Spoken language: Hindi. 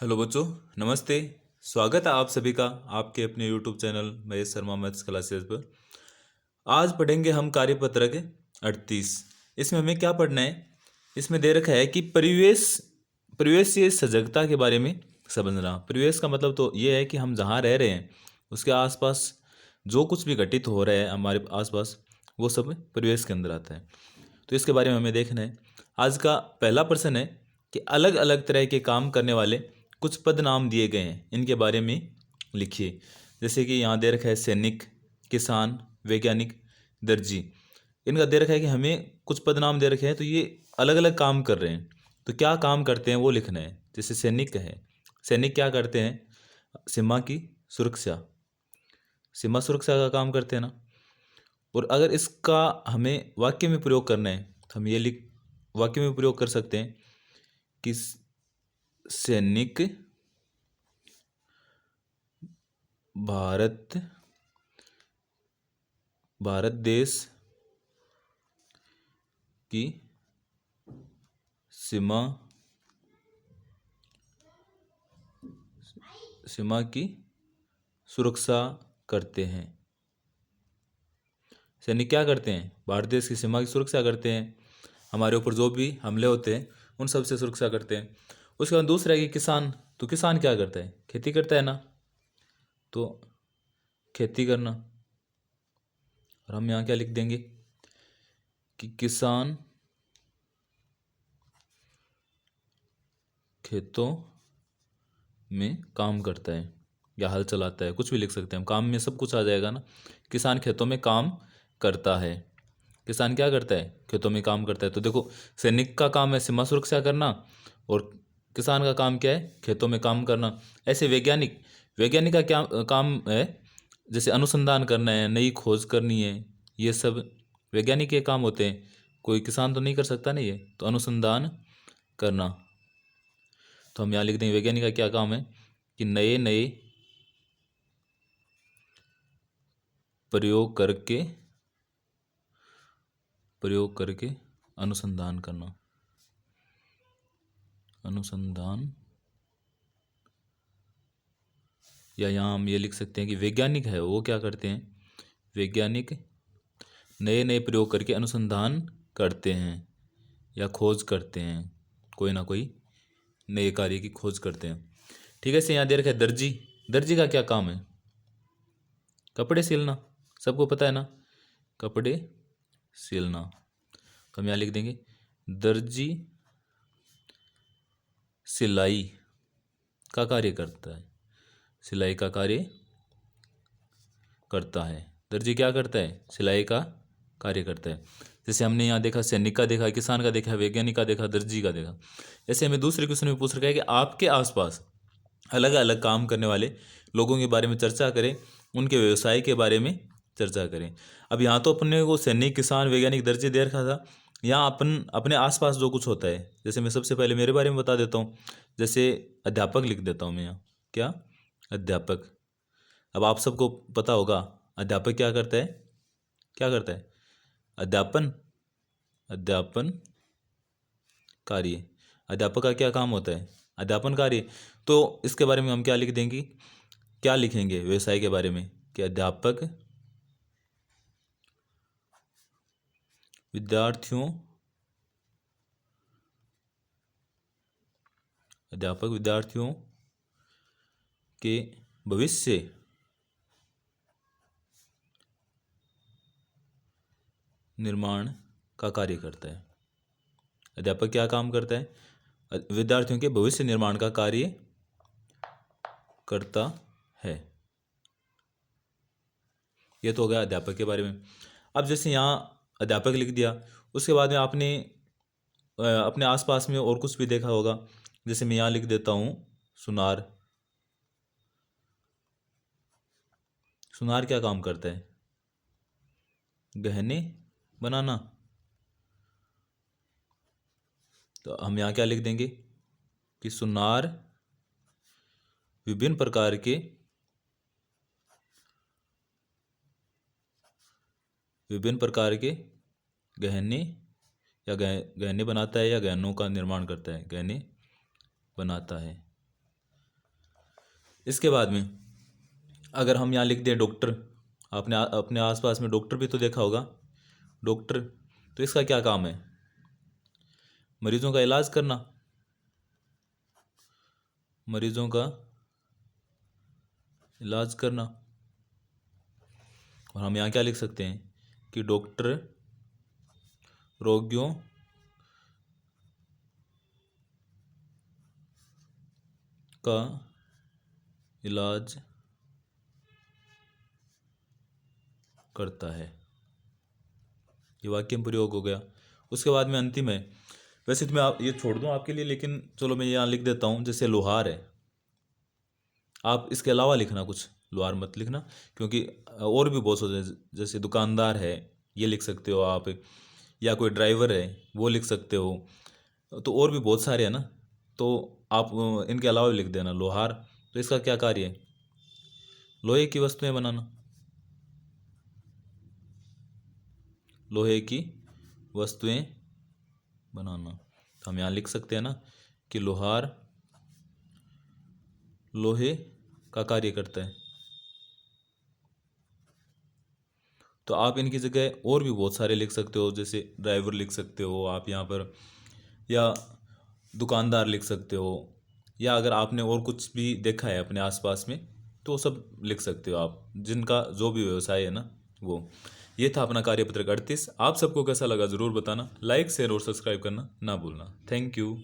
हेलो बच्चों, नमस्ते। स्वागत है आप सभी का आपके अपने YouTube channel Mahesh Sharma maths classes पर। आज पढ़ेंगे हम कार्यपत्रक 38। इसमें हमें क्या पढ़ना है? इसमें दे रखा है कि परिवेश से सजगता के बारे में समझना। परिवेश का मतलब तो ये है कि हम जहाँ रह रहे हैं उसके आसपास जो कुछ भी घटित हो रहा है हमारे आसपास, वो सब परिवेश के अंदर आता है। तो इसके बारे में हमें देखना है। आज का पहला प्रश्न है कि अलग अलग तरह के काम करने वाले कुछ पद नाम दिए गए हैं, इनके बारे में लिखिए। जैसे कि यहाँ दे रखा है सैनिक, किसान, वैज्ञानिक, दर्जी। इनका दे रखा है कि हमें कुछ पद नाम दे रखे हैं, तो ये अलग अलग काम कर रहे हैं। तो क्या काम करते हैं वो लिखना है। जैसे सैनिक है, सैनिक क्या करते हैं? सीमा की सुरक्षा, सीमा सुरक्षा का काम करते हैं ना। और अगर इसका हमें वाक्य में प्रयोग करना है तो हम ये लिख वाक्य में प्रयोग कर सकते हैं कि सैनिक भारत भारत देश की सीमा सीमा की सुरक्षा करते हैं। सैनिक क्या करते हैं? भारत देश की सीमा की सुरक्षा करते हैं। हमारे ऊपर जो भी हमले होते हैं उन सब से सुरक्षा करते हैं। उसके बाद दूसरा है कि किसान। तो किसान क्या करता है? खेती करता है ना। तो खेती करना। और हम यहाँ क्या लिख देंगे कि किसान खेतों में काम करता है या हल चलाता है, कुछ भी लिख सकते हैं हम। काम में सब कुछ आ जाएगा ना। किसान खेतों में काम करता है। किसान क्या करता है? खेतों में काम करता है। तो देखो, सैनिक का काम है सीमा सुरक्षा करना और किसान का काम क्या है? खेतों में काम करना। ऐसे वैज्ञानिक वैज्ञानिक का क्या काम है? जैसे अनुसंधान करना है, नई खोज करनी है, ये सब वैज्ञानिक के काम होते हैं। कोई किसान तो नहीं कर सकता ना ये, तो अनुसंधान करना। तो हम यहाँ लिख देंगे वैज्ञानिक का क्या काम है कि नए नए प्रयोग करके अनुसंधान करना। अनुसंधान, या यहाँ हम ये लिख सकते हैं कि वैज्ञानिक है वो क्या करते हैं? वैज्ञानिक नए नए प्रयोग करके अनुसंधान करते हैं या खोज करते हैं, कोई ना कोई नए कार्य की खोज करते हैं। ठीक है। से यहाँ दे रखा है दर्जी। दर्जी का क्या काम है? कपड़े सिलना। सबको पता है ना, कपड़े सिलना। तो हम यहाँ लिख देंगे दर्जी सिलाई का कार्य करता है। सिलाई का कार्य करता है। दर्जी क्या करता है? सिलाई का कार्य करता है। जैसे हमने यहाँ देखा सैनिक का देखा, किसान का देखा, वैज्ञानिक का देखा, दर्जी का देखा। ऐसे हमें दूसरे क्वेश्चन में पूछ रखा है कि आपके आसपास अलग अलग काम करने वाले लोगों के बारे में चर्चा करें, उनके व्यवसाय के बारे में चर्चा करें। अब यहाँ तो अपने को सैनिक, किसान, वैज्ञानिक, दर्जी दे रखा था। यहाँ अपन अपने आसपास जो कुछ होता है, जैसे मैं सबसे पहले मेरे बारे में बता देता हूँ। जैसे अध्यापक लिख देता हूँ मैं यहाँ। क्या? अध्यापक। अब आप सबको पता होगा अध्यापक क्या करता है? क्या करता है? अध्यापन। अध्यापन कार्य। अध्यापक का क्या काम होता है? अध्यापन कार्य। तो इसके बारे में हम क्या लिख देंगे? क्या लिखेंगे व्यवसाय के बारे में कि अध्यापक विद्यार्थियों के भविष्य निर्माण का कार्य करता है। अध्यापक क्या काम करता है? विद्यार्थियों के भविष्य निर्माण का कार्य करता है। ये तो हो गया अध्यापक के बारे में। अब जैसे यहाँ अध्यापक लिख दिया, उसके बाद में आपने अपने आसपास में और कुछ भी देखा होगा। जैसे मैं यहाँ लिख देता हूँ सुनार। सुनार क्या काम करता है? गहने बनाना। तो हम यहाँ क्या लिख देंगे कि सुनार विभिन्न प्रकार के गहने या गहने बनाता है या गहनों का निर्माण करता है। गहने बनाता है। इसके बाद में अगर हम यहाँ लिख दें डॉक्टर, आपने अपने आसपास में डॉक्टर भी तो देखा होगा। डॉक्टर, तो इसका क्या काम है? मरीजों का इलाज करना, मरीजों का इलाज करना। और हम यहाँ क्या लिख सकते हैं कि डॉक्टर रोगियों का इलाज करता है। ये वाक्य में प्रयोग हो गया। उसके बाद में अंतिम है, वैसे तो मैं आप ये छोड़ दूं आपके लिए, लेकिन चलो मैं यहाँ लिख देता हूँ। जैसे लोहार है, आप इसके अलावा लिखना कुछ, लोहार मत लिखना, क्योंकि और भी बहुत होते हैं। जैसे दुकानदार है, ये लिख सकते हो आप, या कोई ड्राइवर है वो लिख सकते हो। तो और भी बहुत सारे हैं ना, तो आप इनके अलावा भी लिख देना लोहार। तो इसका क्या कार्य है? लोहे की वस्तुएं बनाना, लोहे की वस्तुएं बनाना। तो हम यहाँ लिख सकते हैं ना कि लोहार लोहे का कार्य करता है। तो आप इनकी जगह और भी बहुत सारे लिख सकते हो, जैसे ड्राइवर लिख सकते हो आप यहाँ पर, या दुकानदार लिख सकते हो, या अगर आपने और कुछ भी देखा है अपने आसपास में तो सब लिख सकते हो आप, जिनका जो भी व्यवसाय है ना वो। ये था अपना कार्यपत्रक 38। आप सबको कैसा लगा ज़रूर बताना। लाइक शेयर और सब्सक्राइब करना ना भूलना। Thank you.